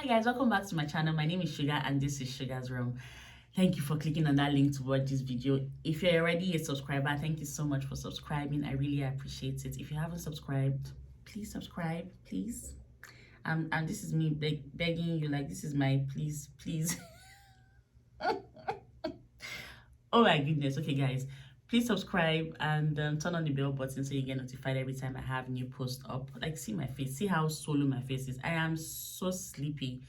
Hi guys, welcome back to my channel. My name is Shughar and this is Shughars Room. Thank you for clicking on that link to watch this video. If you're already a subscriber, thank you so much for subscribing. I really appreciate it. If you haven't subscribed, please subscribe, please. And this is me begging you, like, this is my please. Oh my goodness. Okay guys, please subscribe and turn on the bell button so you get notified every time I have new post up. Like, see my face, see how swollen my face is. I am so sleepy,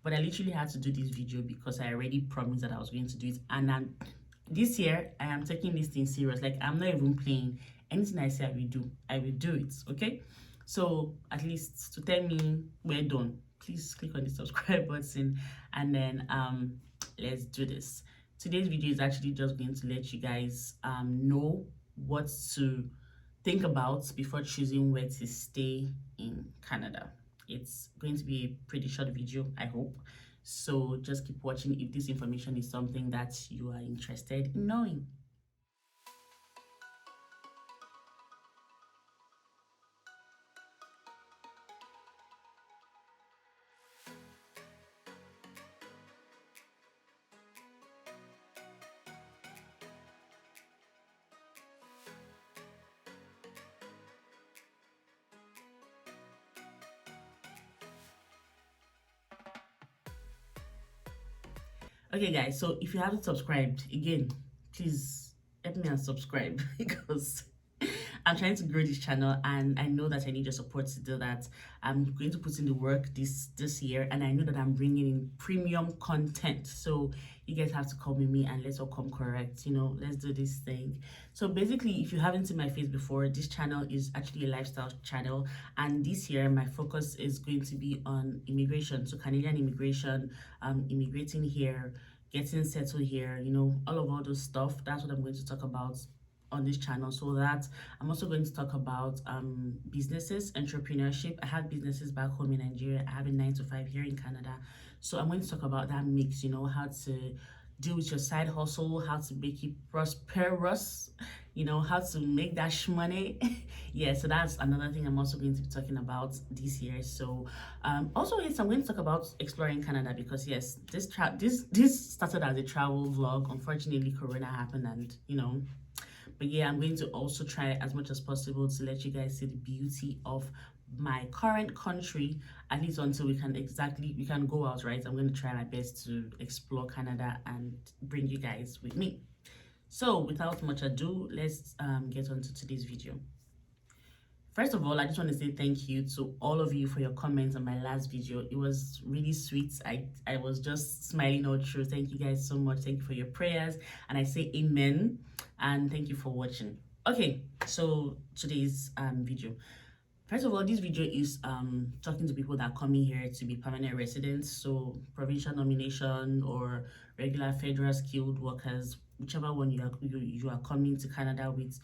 but I literally had to do this video because I already promised that I was going to do it. And this year I am taking this thing serious. Like, I'm not even playing. Anything I say I will do it. Okay, so at least to tell me we're done, please click on the subscribe button and then let's do this. Today's video is actually just going to let you guys know what to think about before choosing where to stay in Canada. It's going to be a pretty short video, I hope. So just keep watching if this information is something that you are interested in knowing. Okay guys, so if you haven't subscribed, again, please help me and subscribe because I'm trying to grow this channel and I know that I need your support to do that. I'm going to put in the work this year and I know that I'm bringing in premium content. So you guys have to come with me and let's all come correct, you know, let's do this thing. So basically, if you haven't seen my face before, this channel is actually a lifestyle channel. And this year, my focus is going to be on immigration. So Canadian immigration, immigrating here, getting settled here, you know, all those stuff. That's what I'm going to talk about on this channel. So that I'm also going to talk about businesses, entrepreneurship. I have businesses back home in Nigeria. I have a 9-to-5 here in Canada. So I'm going to talk about that mix, you know, how to deal with your side hustle, how to make it prosperous, you know, how to make that money. Yeah, so that's another thing I'm also going to be talking about this year. So also, yes, I'm going to talk about exploring Canada because yes, this started as a travel vlog. Unfortunately, Corona happened and you know, but yeah, I'm going to also try as much as possible to let you guys see the beauty of my current country, at least until we can go out, right? I'm going to try my best to explore Canada and bring you guys with me. So without much ado, let's get on to today's video. First of all, I just want to say thank you to all of you for your comments on my last video. It was really sweet. I was just smiling all through. Thank you guys so much. Thank you for your prayers. And I say amen. And thank you for watching. Okay, so today's video. First of all, this video is talking to people that are coming here to be permanent residents. So provincial nomination or regular federal skilled workers, whichever one you are coming to Canada with,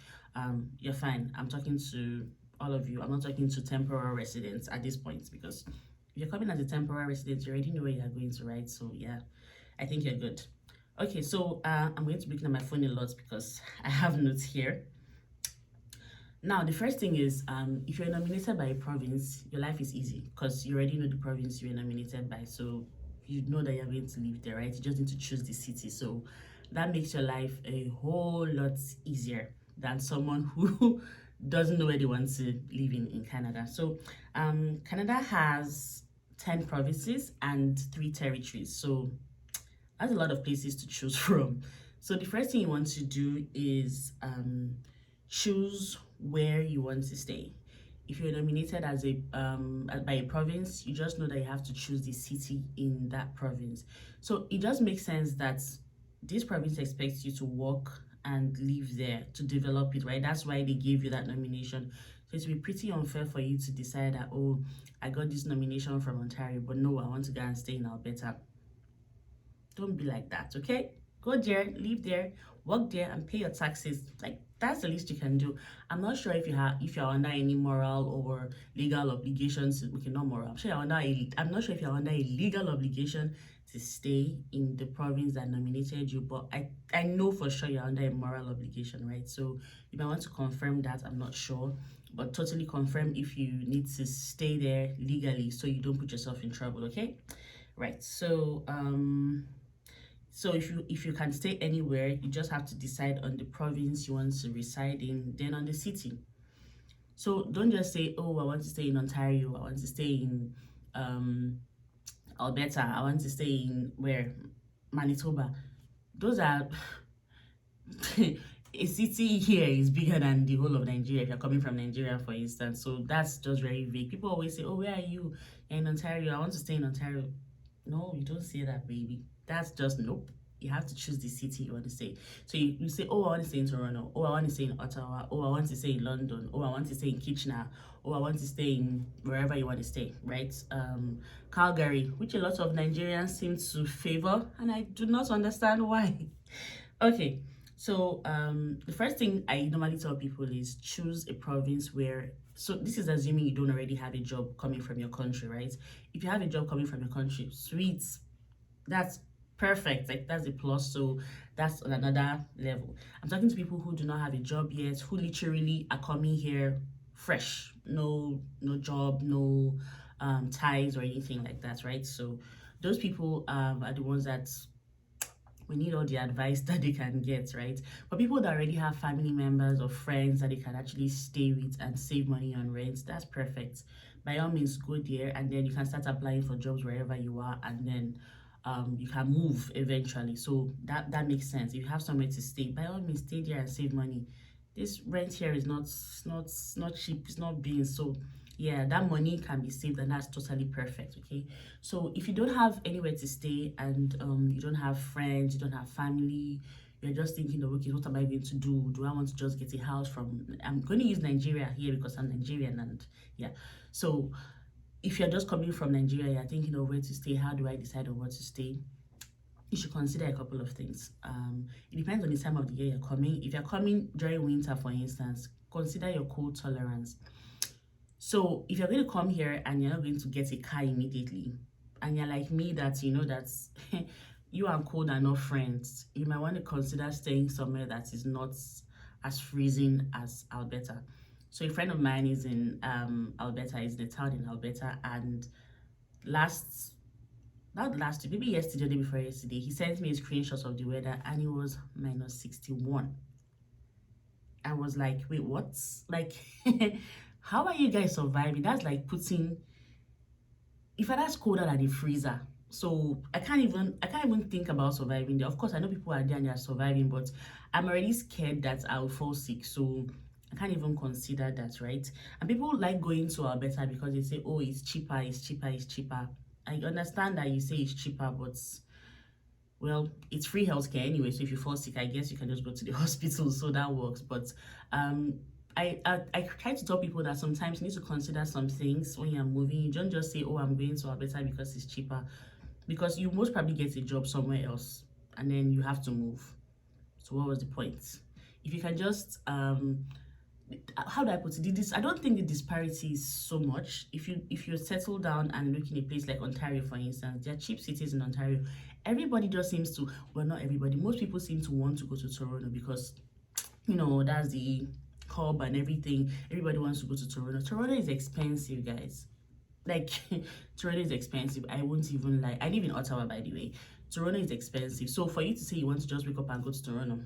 you're fine. I'm talking to all of you. I'm not talking to temporary residents at this point because if you're coming as a temporary resident, you already know where you're going to, right? So yeah, I think you're good. Okay, so I'm going to be looking at my phone a lot because I have notes here. Now, the first thing is, if you're nominated by a province, your life is easy because you already know the province you're nominated by. So you know that you're going to live there, right? You just need to choose the city. So that makes your life a whole lot easier than someone who doesn't know where they want to live in Canada. So Canada has 10 provinces and 3 territories. So that's a lot of places to choose from. So the first thing you want to do is choose where you want to stay. If you're nominated as by a province, you just know that you have to choose the city in that province. So it just makes sense that this province expects you to work and live there to develop it, right? That's why they gave you that nomination. So it will be pretty unfair for you to decide that, oh, I got this nomination from Ontario, but no, I want to go and stay in Alberta. Don't be like that, okay? Go there, live there, work there, and pay your taxes. Like, that's the least you can do. I'm not sure if you're under any moral or legal obligations. Okay, not moral. I'm not sure if you're under a legal obligation to stay in the province that nominated you, but I know for sure you're under a moral obligation, right? So you might want to confirm that. I'm not sure, but totally confirm if you need to stay there legally so you don't put yourself in trouble, okay? right? So if you can stay anywhere, you just have to decide on the province you want to reside in, then on the city. So don't just say, oh, I want to stay in Ontario, I want to stay in um Alberta, I want to stay in where Manitoba. Those are a city here is bigger than the whole of Nigeria if you're coming from Nigeria, for instance. So that's just very vague. People always say, oh, where are you? You're in Ontario. I want to stay in Ontario. No, you don't say that, baby. That's just nope. You have to choose the city you want to stay. So you say, oh, I want to stay in Toronto. Oh, I want to stay in Ottawa. Oh, I want to stay in London. Oh, I want to stay in Kitchener. Oh, I want to stay in wherever you want to stay, right? Calgary, which a lot of Nigerians seem to favor, and I do not understand why. Okay, so the first thing I normally tell people is choose a province where. So this is assuming you don't already have a job coming from your country, right? If you have a job coming from your country, sweet, that's perfect. Like that's a plus. So that's on another level. I'm talking to people who do not have a job yet, who literally are coming here fresh, no job, no ties or anything like that, right? So those people are the ones that we need all the advice that they can get, right? For people that already have family members or friends that they can actually stay with and save money on rent, that's perfect. By all means, go there and then you can start applying for jobs wherever you are, and then you can move eventually. So that makes sense. If you have somewhere to stay, by all means, stay there and save money. This rent here is not cheap. It's not being so. Yeah, that money can be saved, and that's totally perfect. Okay, so if you don't have anywhere to stay and you don't have friends, you don't have family, you're just thinking of, okay, what am I going to do? Do I want to just get a house from? I'm going to use Nigeria here because I'm Nigerian, and yeah. So if you're just coming from Nigeria, you're thinking of where to stay. How do I decide on what to stay? You should consider a couple of things. It depends on the time of the year you're coming. If you're coming during winter, for instance, consider your cold tolerance. So if you're going to come here and you're not going to get a car immediately, and you're like me, that you know that you and cold are not friends, you might want to consider staying somewhere that is not as freezing as Alberta. So a friend of mine is in Alberta, is in a town in Alberta, and last not last week, maybe yesterday, the day before yesterday, he sent me a screenshot of the weather and it was minus 61. I was like, wait, what? Like, how are you guys surviving? That's like putting, if that's colder than a freezer. So I can't even think about surviving there. Of course, I know people are there and they are surviving, but I'm already scared that I'll fall sick. So I can't even consider that, right? And people like going to Alberta because they say, oh, it's cheaper, it's cheaper, it's cheaper. I understand that you say it's cheaper, but well, it's free healthcare anyway. So if you fall sick, I guess you can just go to the hospital. So that works. But um, I try to tell people that sometimes you need to consider some things when you're moving. You don't just say, "Oh, I'm going to Alberta because it's cheaper," because you most probably get a job somewhere else, and then you have to move. So what was the point? If you can just how do I put it? This I don't think the disparity is so much. If you settle down and look in a place like Ontario, for instance, there are cheap cities in Ontario. Everybody just seems to, well, not everybody, most people seem to want to go to Toronto because that's the hub and everything. Everybody wants to go to Toronto. Toronto is expensive, guys. Like Toronto is expensive. I won't even lie. I live in Ottawa, by the way. Toronto is expensive. So for you to say you want to just wake up and go to Toronto,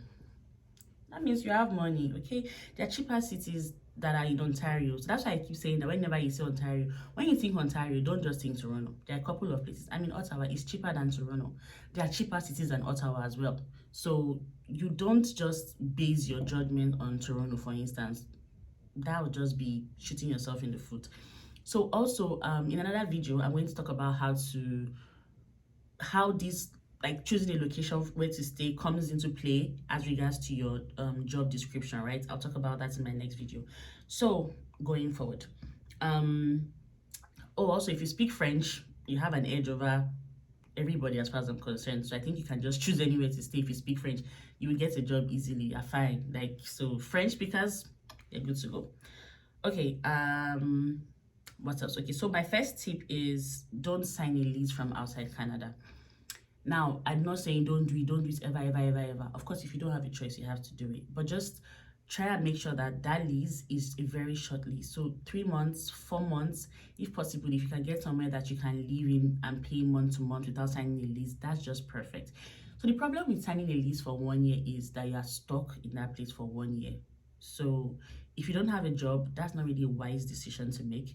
that means you have money, okay? There are cheaper cities that are in Ontario. So that's why I keep saying that whenever you say Ontario, when you think Ontario, don't just think Toronto. There are a couple of places. I mean, Ottawa is cheaper than Toronto. There are cheaper cities than Ottawa as well. So you don't just base your judgment on Toronto, for instance. That would just be shooting yourself in the foot. So also, in another video, I'm going to talk about how this, like choosing a location where to stay, comes into play as regards to your job description, right? I'll talk about that in my next video. So going forward, also, if you speak French, you have an edge over everybody as far as I'm concerned. So I think you can just choose anywhere to stay. If you speak French, you will get a job easily. You're fine. Like, so French speakers, you're good to go. Okay, what else? Okay, so my first tip is don't sign a lease from outside Canada. Now, I'm not saying don't do it ever, ever, ever, ever. Of course, if you don't have a choice, you have to do it. But just try and make sure that that lease is a very short lease. So 3 months, 4 months, if possible, if you can get somewhere that you can live in and pay month to month without signing a lease, that's just perfect. So the problem with signing a lease for 1 year is that you are stuck in that place for 1 year. So if you don't have a job, that's not really a wise decision to make,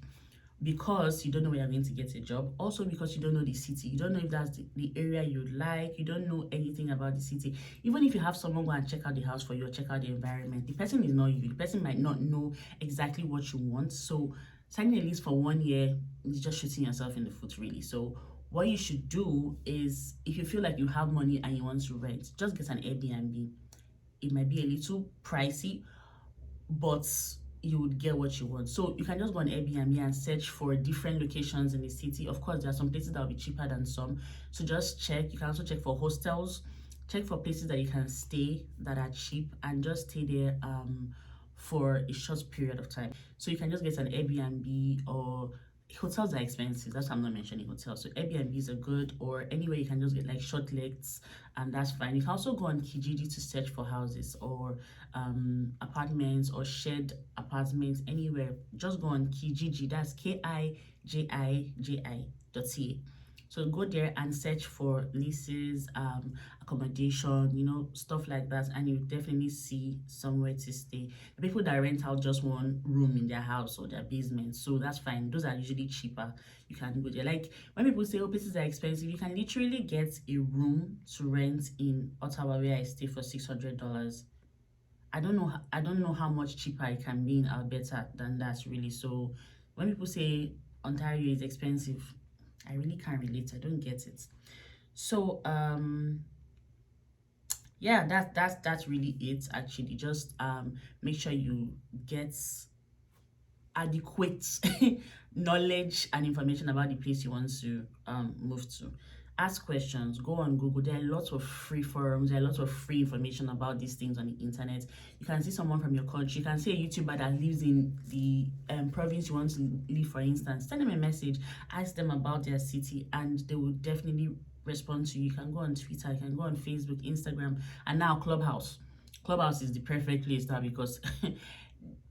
because you don't know where you're going to get a job. Also, because you don't know the city. You don't know if that's the area you like. You don't know anything about the city. Even if you have someone go and check out the house for you or check out the environment, the person is not you. The person might not know exactly what you want. So signing a lease for 1 year is just shooting yourself in the foot, really. So what you should do is, if you feel like you have money and you want to rent, just get an Airbnb. It might be a little pricey, but you would get what you want. So you can just go on Airbnb and search for different locations in the city. Of course, there are some places that will be cheaper than some. So just check. You can also check for hostels, check for places that you can stay that are cheap, and just stay there for a short period of time. So you can just get an Airbnb, or hotels are expensive. That's why I'm not mentioning hotels. So Airbnbs are good, or anywhere you can just get like short lets, and that's fine. You can also go on Kijiji to search for houses or apartments or shared apartments anywhere. Just go on Kijiji. That's KIJIJI.ca. So go there and search for leases, accommodation, stuff like that, and you definitely see somewhere to stay. The people that rent out just one room in their house or their basement, so that's fine. Those are usually cheaper. You can go there. Like when people say, "Oh, places are expensive," you can literally get a room to rent in Ottawa, where I stay, for $600. I don't know how much cheaper it can be in Alberta than that, really. So when people say Ontario is expensive, I really can't relate. I don't get it. So yeah, that's really it, actually. Just make sure you get adequate knowledge and information about the place you want to move to. Ask questions, go on Google. There are lots of free forums, there are lots of free information about these things on the internet. You can see someone from your country, you can see a YouTuber that lives in the province you want to live, for instance. Send them a message, ask them about their city, and they will definitely respond to you. You can go on Twitter, you can go on Facebook, Instagram, and now Clubhouse. Clubhouse is the perfect place now, because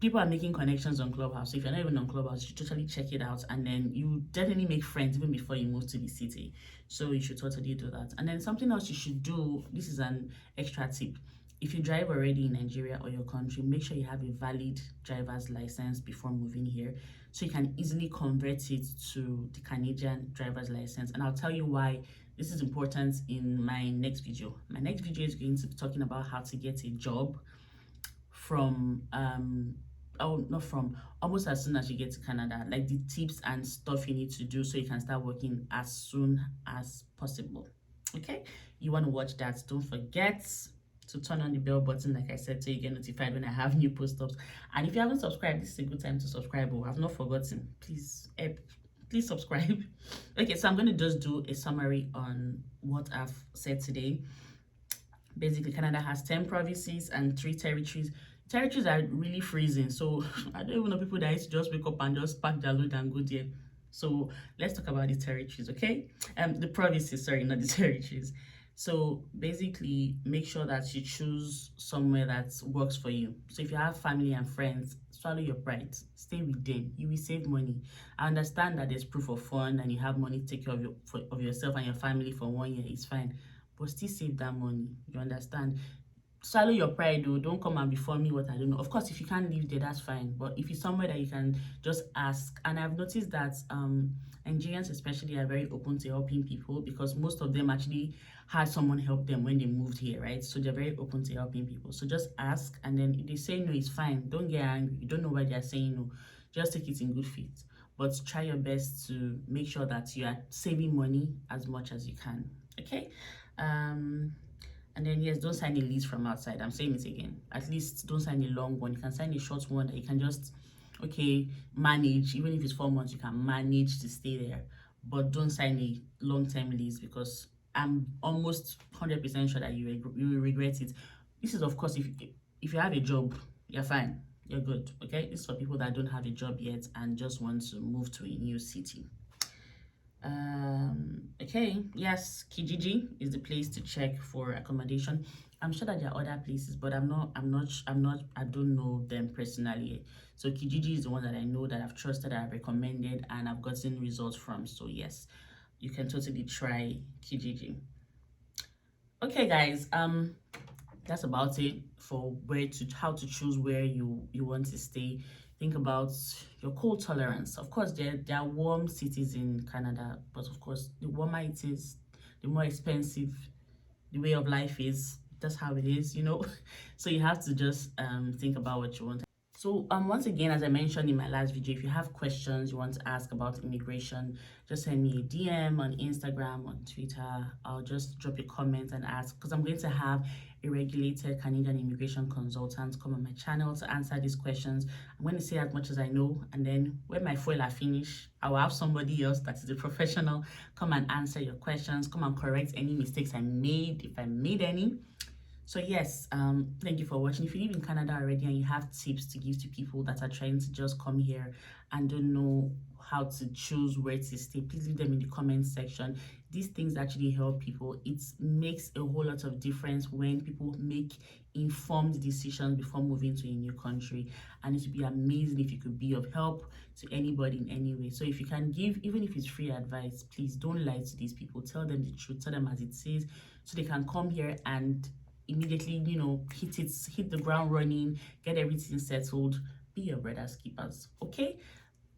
people are making connections on Clubhouse. So if you're not even on Clubhouse, you should totally check it out, and then you definitely make friends even before you move to the city. So you should totally do that. And then something else you should do, this is an extra tip. If you drive already in Nigeria or your country, make sure you have a valid driver's license before moving here, so you can easily convert it to the Canadian driver's license. And I'll tell you why this is important in my next video. My next video is going to be talking about how to get a job from not from, almost as soon as you get to Canada, like the tips and stuff you need to do so you can start working as soon as possible. Okay, you want to watch that, don't forget to turn on the bell button, like I said, so you get notified when I have new post-ups. And if you haven't subscribed, this is a good time to subscribe. Oh, I've not forgotten. Please subscribe. Okay, so I'm going to just do a summary on what I've said today. Basically, Canada has 10 provinces and 3 territories. Territories are really freezing, so I don't even know people that used to just wake up and just pack their load and go there. So let's talk about the territories, okay? The provinces, sorry, not the territories. So basically, make sure that you choose somewhere that works for you. So if you have family and friends, swallow your pride, stay with them. You will save money. I understand that there's proof of fund and you have money to take care of yourself and your family for 1 year. It's fine, but still save that money. You understand? Swallow your pride, though. Don't come and be me what I don't know. Of course, if you can't live there, that's fine. But if it's somewhere that you can just ask, and I've noticed that Nigerians especially are very open to helping people, because most of them actually had someone help them when they moved here, right? So they're very open to helping people. So just ask, and then if they say no, it's fine. Don't get angry. You don't know why they're saying no. Just take it in good faith. But try your best to make sure that you are saving money as much as you can. Okay? And then, yes, don't sign a lease from outside. I'm saying it again. At least don't sign a long one. You can sign a short one that you can just, okay, manage. Even if it's 4 months, you can manage to stay there. But don't sign a long-term lease, because I'm almost 100% sure that you will regret it. This is, of course, if you have a job, you're fine. You're good, okay? This is for people that don't have a job yet and just want to move to a new city. Okay, yes, Kijiji is the place to check for accommodation. I'm sure that there are other places, but I don't know them personally. So Kijiji is the one that I know that I've trusted, I've recommended, and I've gotten results from. So yes, you can totally try Kijiji. Okay, guys, that's about it for where to how to choose where you want to stay. Think about your cold tolerance. Of course, there are warm cities in Canada, but of course, the warmer it is, the more expensive the way of life is. That's how it is, you know. So you have to just think about what you want. So once again, as I mentioned in my last video, if you have questions you want to ask about immigration, just send me a DM on Instagram, on Twitter. I'll just drop a comment and ask, because I'm going to have a regulated Canadian immigration consultant come on my channel to answer these questions. I'm going to say as much as I know, and then when my foil are finished, I will have somebody else that is a professional come and answer your questions, come and correct any mistakes I made, if I made any. So yes, thank you for watching. If you live in Canada already and you have tips to give to people that are trying to just come here and don't know how to choose where to stay, please leave them in the comment section. These things actually help people. It makes a whole lot of difference when people make informed decisions before moving to a new country, and it would be amazing if you could be of help to anybody in any way. So if you can give, even if it's free advice, please don't lie to these people. Tell them the truth, tell them as it is, so they can come here and immediately, you know, hit the ground running, get everything settled, be your brother's keepers. Okay,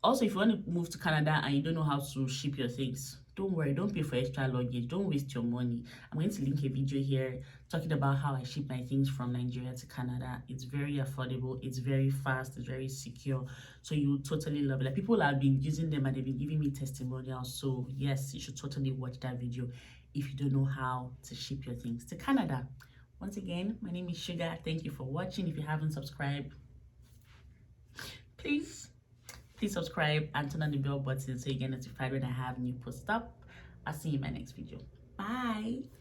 also, if you want to move to Canada and you don't know how to ship your things, don't worry, don't pay for extra luggage, don't waste your money. I'm going to link a video here talking about how I ship my things from Nigeria to Canada. It's very affordable, it's very fast, it's very secure, so you totally love it. Like, people have been using them and they've been giving me testimonials. So yes, you should totally watch that video if you don't know how to ship your things to Canada. Once again, my name is Shughar. Thank you for watching. If you haven't subscribed, please subscribe and turn on the bell button so you get notified when I have new posts up. I'll see you in my next video. Bye.